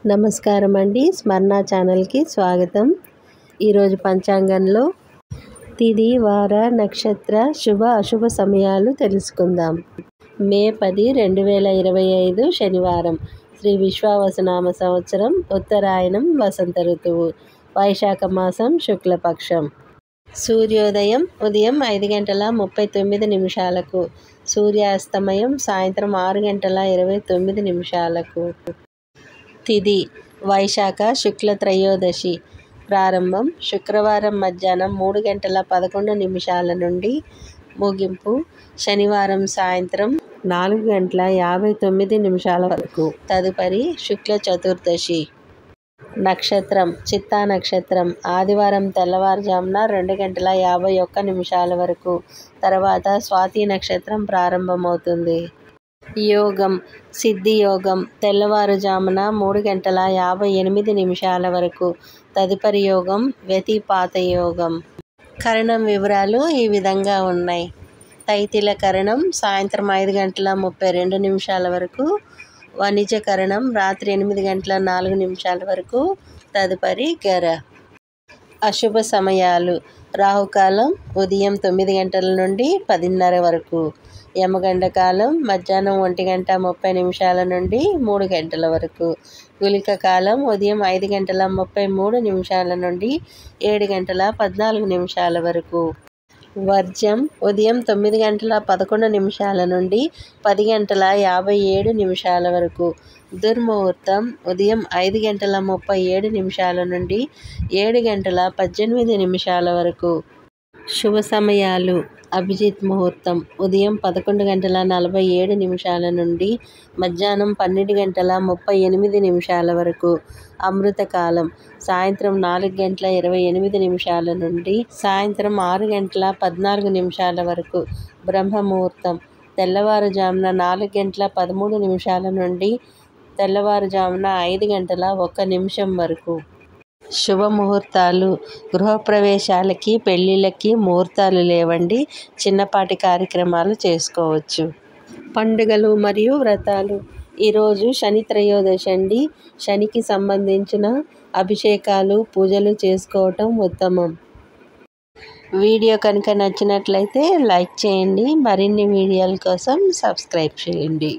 నమస్కారం అండి. స్మరణ ఛానల్కి స్వాగతం. ఈరోజు పంచాంగంలో తిథి, వార, నక్షత్ర, శుభ అశుభ సమయాలు తెలుసుకుందాం. మే 10, 2025 శనివారం. శ్రీ విశ్వావసునామ సంవత్సరం, ఉత్తరాయణం, వసంత ఋతువు, వైశాఖ మాసం, శుక్లపక్షం. సూర్యోదయం ఉదయం 5:39 సూర్యాస్తమయం సాయంత్రం 6:29. తిథి వైశాఖ శుక్ల త్రయోదశి. ప్రారంభం శుక్రవారం మధ్యాహ్నం 3:11 నుండి ముగింపు శనివారం సాయంత్రం 4:59 వరకు. తదుపరి శుక్ల చతుర్దశి. నక్షత్రం చిత్తా నక్షత్రం. ఆదివారం తెల్లవారుజామున 2:51 వరకు. తర్వాత స్వాతి నక్షత్రం ప్రారంభమవుతుంది. యోగం సిద్ధి యోగం. తెల్లవారుజామున 3:58 వరకు. తదుపరి యోగం వ్యతిపాత యోగం. కరణం వివరాలు ఈ విధంగా ఉన్నాయి. తైతిల కరణం సాయంత్రం 5:32 వరకు. వణిజ కరణం రాత్రి 8:04 వరకు. తదుపరి గర. అశుభ సమయాలు. రాహుకాలం ఉదయం 9 గంటల నుండి 10:30 వరకు. యమగండ కాలం మధ్యాహ్నం 1:30 నుండి 3 గంటల వరకు. గుళిక కాలం ఉదయం 5:33 నుండి 7:14 వరకు. వర్జ్యం ఉదయం 9:11 నుండి 10:57 వరకు. దుర్ముహూర్తం ఉదయం 5:37 నుండి 7:18 వరకు. శుభ సమయాలు. అభిజిత్ ముహూర్తం ఉదయం 11:47 నుండి మధ్యాహ్నం 12:38 వరకు. అమృతకాలం సాయంత్రం 4:28 నుండి సాయంత్రం 6:14 వరకు. బ్రహ్మముహూర్తం తెల్లవారుజామున 4:13 నుండి తెల్లవారుజామున 5:01 వరకు. శుభముహూర్తాలు. గృహప్రవేశాలకి, పెళ్ళిళ్ళకి ముహూర్తాలు లేవండి. చిన్నపాటి కార్యక్రమాలు చేసుకోవచ్చు. పండుగలు మరియు వ్రతాలు. ఈరోజు శని త్రయోదశి అండి. శనికి సంబంధించిన అభిషేకాలు, పూజలు చేసుకోవటం ఉత్తమం. వీడియో కనుక నచ్చినట్లయితే లైక్ చేయండి. మరిన్ని వీడియోల కోసం సబ్స్క్రైబ్ చేయండి.